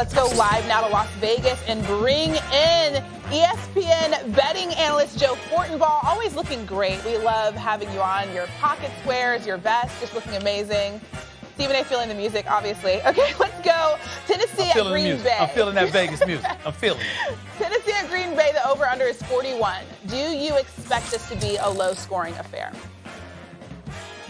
Let's go live now to Las Vegas and bring in ESPN betting analyst Joe Fortenbaugh. Always looking great. We love having you on. Your pocket squares, your vest, just looking amazing. Stephen A. feeling the music, obviously. Okay, let's go. Tennessee at Green Bay. I'm feeling that Vegas music. I'm feeling it. Tennessee at Green Bay, the over-under is 41. Do you expect this to be a low-scoring affair?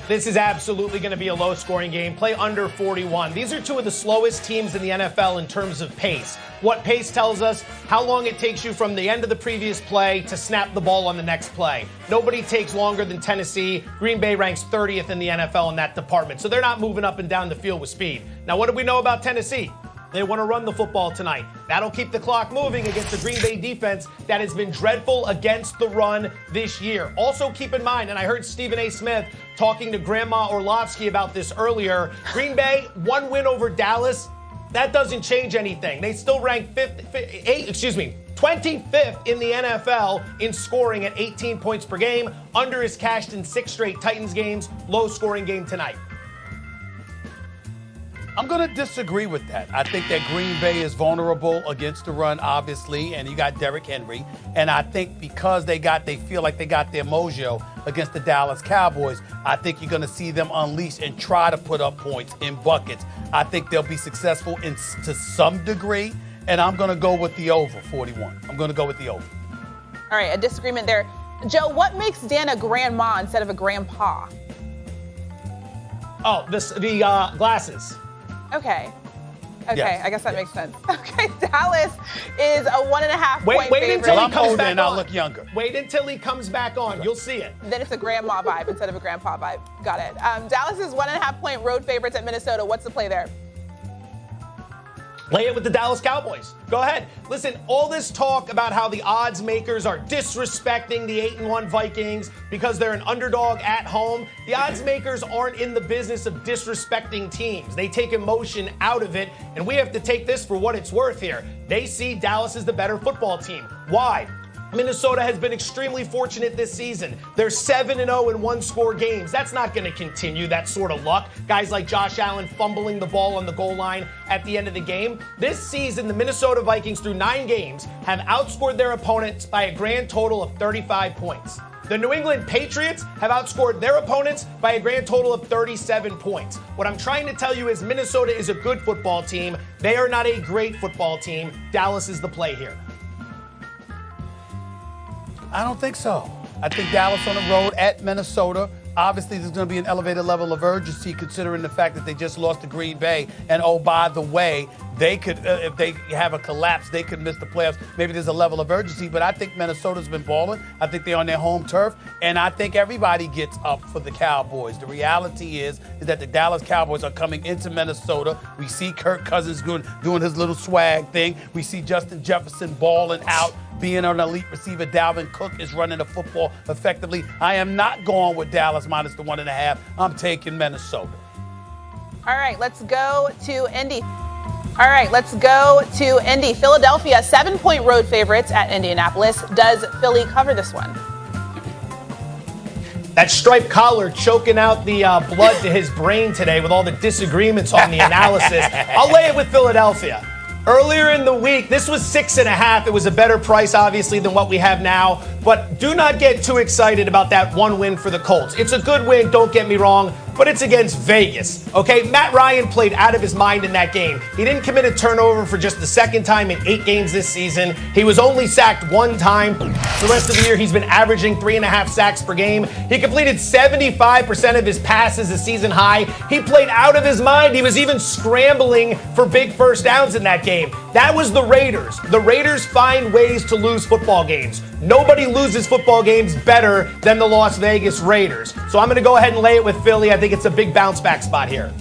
This is absolutely going to be a low-scoring game. Play under 41. These are two of the slowest teams in the NFL in terms of pace. What pace tells us, how long it takes you from the end of the previous play to snap the ball on the next play. Nobody takes longer than Tennessee. Green Bay ranks 30th in the NFL in that department, so they're not moving up and down the field with speed. Now, what do we know about Tennessee? They want to run the football tonight. That'll keep the clock moving against the Green Bay defense that has been dreadful against the run this year. Also keep in mind, and I heard Stephen A. Smith talking to Grandma Orlovsky about this earlier, Green Bay, one win over Dallas, that doesn't change anything. They still rank 25th in the NFL in scoring at 18 points per game. Under is cashed in 6 straight Titans games. Low-scoring game tonight. I'm going to disagree with that. I think that Green Bay is vulnerable against the run, obviously, and you got Derrick Henry. And I think because they feel like they got their mojo against the Dallas Cowboys, I think you're going to see them unleash and try to put up points in buckets. I think they'll be successful to some degree, and I'm going to go with the over 41. I'm going to go with the over. All right, a disagreement there. Joe, what makes Dan a grandma instead of a grandpa? Oh, the glasses. Okay, Yes. I guess that makes sense. Okay, Dallas is a 1.5 point Wait favorite. until he comes back and I'll on. look younger. Wait until he comes back on. You'll see it. Then it's a grandma vibe instead of a grandpa vibe. Got it. Dallas is 1.5 point road favorites at Minnesota. What's the play there? Lay it with the Dallas Cowboys. Go ahead. Listen, all this talk about how the odds makers are disrespecting the 8-1 Vikings because they're an underdog at home. The odds makers aren't in the business of disrespecting teams. They take emotion out of it, and we have to take this for what it's worth here. They see Dallas as the better football team. Why? Minnesota has been extremely fortunate this season. They're 7-0 in one-score games. That's not going to continue, that sort of luck. Guys like Josh Allen fumbling the ball on the goal line at the end of the game. This season, the Minnesota Vikings, through 9 games, have outscored their opponents by a grand total of 35 points. The New England Patriots have outscored their opponents by a grand total of 37 points. What I'm trying to tell you is Minnesota is a good football team. They are not a great football team. Dallas is the play here. I don't think so. I think Dallas on the road at Minnesota. Obviously, there's going to be an elevated level of urgency considering the fact that they just lost to Green Bay. And, oh, by the way, they could, if they have a collapse, they could miss the playoffs. Maybe there's a level of urgency, but I think Minnesota's been balling. I think they're on their home turf, and I think everybody gets up for the Cowboys. The reality is that the Dallas Cowboys are coming into Minnesota. We see Kirk Cousins doing his little swag thing. We see Justin Jefferson balling out, being an elite receiver. Dalvin Cook is running the football effectively. I am not going with Dallas minus the 1.5. I'm taking Minnesota. All right, let's go to Indy. Philadelphia, 7-point road favorites at Indianapolis. Does Philly cover this one? That striped collar choking out the blood to his brain today with all the disagreements on the analysis. I'll lay it with Philadelphia. Earlier in the week, this was 6.5. It was a better price, obviously, than what we have now. But do not get too excited about that one win for the Colts. It's a good win, don't get me wrong, but it's against Vegas, okay? Matt Ryan played out of his mind in that game. He didn't commit a turnover for just the second time in 8 games this season. He was only sacked 1 time. The rest of the year, he's been averaging 3.5 sacks per game. He completed 75% of his passes, a season high. He played out of his mind. He was even scrambling for big first downs in that game. That was the Raiders. The Raiders find ways to lose football games. Nobody loses football games better than the Las Vegas Raiders. So I'm going to go ahead and lay it with Philly. I think it's a big bounce back spot here.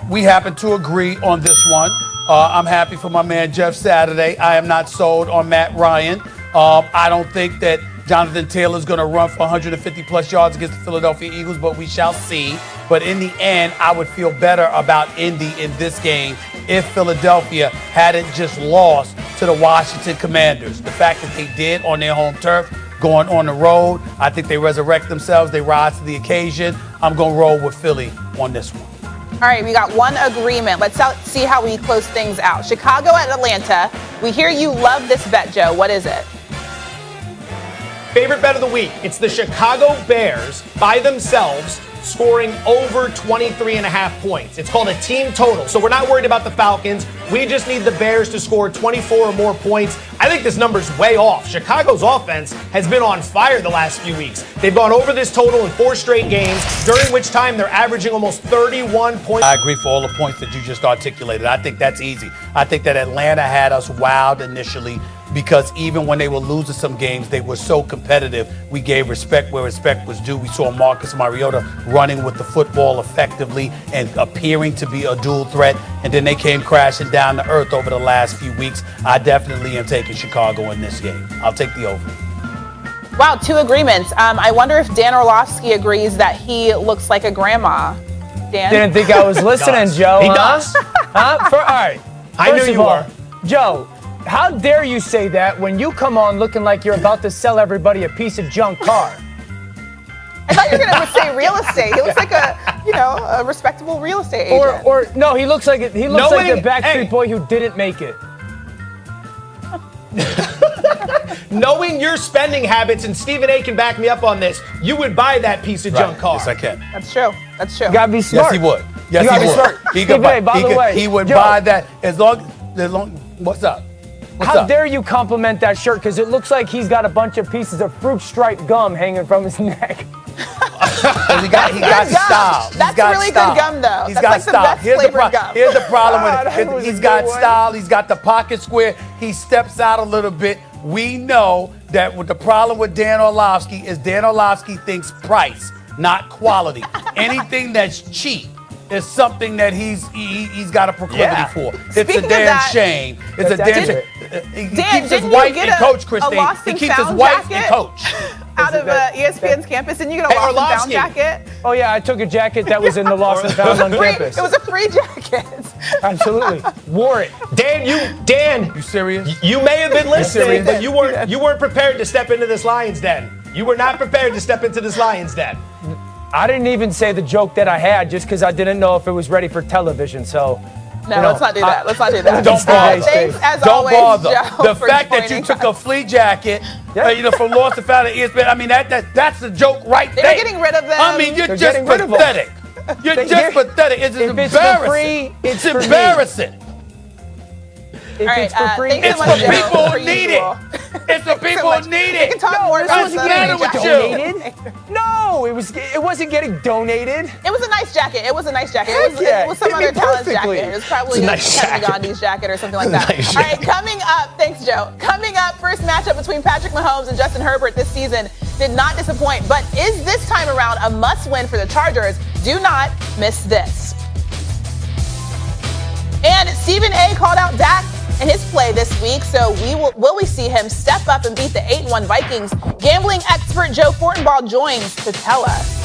We happen to agree on this one. I'm happy for my man Jeff Saturday. I am not sold on Matt Ryan. I don't think that Jonathan Taylor is going to run for 150 plus yards against the Philadelphia Eagles, but we shall see. But in the end, I would feel better about Indy in this game if Philadelphia hadn't just lost to the Washington Commanders. The fact that they did on their home turf, going on the road, I think they resurrect themselves. They rise to the occasion. I'm going to roll with Philly on this one. All All right, we got one agreement. Let's see how we close things out. Chicago at Atlanta. We hear you love this bet, Joe. What is it? Favorite bet of the week. It's the Chicago Bears by themselves scoring over 23.5 points. It's called a team total. So we're not worried about the Falcons. We just need the Bears to score 24 or more points. I think this number's way off. Chicago's offense has been on fire the last few weeks. They've gone over this total in 4 straight games, during which time they're averaging almost 31 points. I agree for all the points that you just articulated. I think that's easy. I think that Atlanta had us wowed initially because even when they were losing some games, they were so competitive. We gave respect where respect was due. We saw Marcus Mariota running with the football effectively and appearing to be a dual threat. And then they came crashing down to earth over the last few weeks. I definitely am taking Chicago in this game. I'll take the over. Wow, 2 agreements. I wonder if Dan Orlovsky agrees that he looks like a grandma. Dan? Didn't think I was listening, Joe. He huh? does. Huh? All right. I knew First of you all, were. Joe, how dare you say that when you come on looking like you're about to sell everybody a piece of junk car? I thought you were going to say real estate. He looks like a respectable real estate agent. Or no, he looks like the Backstreet hey. Boy who didn't make it. Knowing your spending habits, and Stephen A. can back me up on this, you would buy that piece of junk car. Yes, I can. That's true. That's true. You gotta be Yes, smart. he would. Yes, You gotta he be would. smart. He Stephen A., by the way, he would Joe, buy that as long. What's up? What's How up? dare you compliment that shirt? Because it looks like he's got a bunch of pieces of fruit stripe gum hanging from his neck. He got style. He's That's got really style. good gum, though. He's That's got like the style. best flavored gum. Here's the problem with that it. was He's a got good one. style. He's got the pocket square. He steps out a little bit. We know that with the problem with Dan Orlovsky is Dan Orlovsky thinks price, not quality. Anything that's cheap is something that he's got a proclivity for. It's Speaking a of damn that- shame. It's a That's damn it. shame. He Dan, keeps his didn't you wife get and a coach, Christine. Lost He and keeps his Found wife and jacket? coach. Out of ESPN's campus, and you get a Hey, Lost and Found Orlovsky. jacket. Oh yeah, I took a jacket that was in the Lost and Found on campus. It was a free jacket. Absolutely. Wore it. Dan, You serious? you may have been listening, serious? but you weren't prepared to step into this Lions den. You were not prepared to step into this Lions den. I didn't even say the joke that I had just because I didn't know if it was ready for television. So, No, let's not do that. Let's not do that. Don't bother. Thanks, as Don't always, bother. Joe, The for fact that you joining took us. a flea jacket, from Lost and Found at ESPN, I mean, that's the joke right They're there. getting rid of them. I mean, you're They're just getting rid of them. pathetic. You're They just get- pathetic. It's If it's for embarrassing. free, it's for me. embarrassing. If All right, it's for free, thanks so It's much, for Joe, people per who need usual. it. It's for people much. who need We it. can talk No, more it about wasn't the getting jacket. donated. No, it wasn't getting donated. It was a nice jacket. It was a nice jacket. Heck yeah, It was some fit me other talent's perfectly. jacket. It was probably It's a a nice Kevin jacket. Gandhi's jacket or something like that. Nice All right, jacket. coming up, thanks, Joe. Coming up, first matchup between Patrick Mahomes and Justin Herbert this season did not disappoint, but is this time around a must-win for the Chargers? Do not miss this. And Stephen A. called out Dak and his play this week, so will we see him step up and beat the 8-1 Vikings? Gambling expert Joe Fortenbaugh joins to tell us.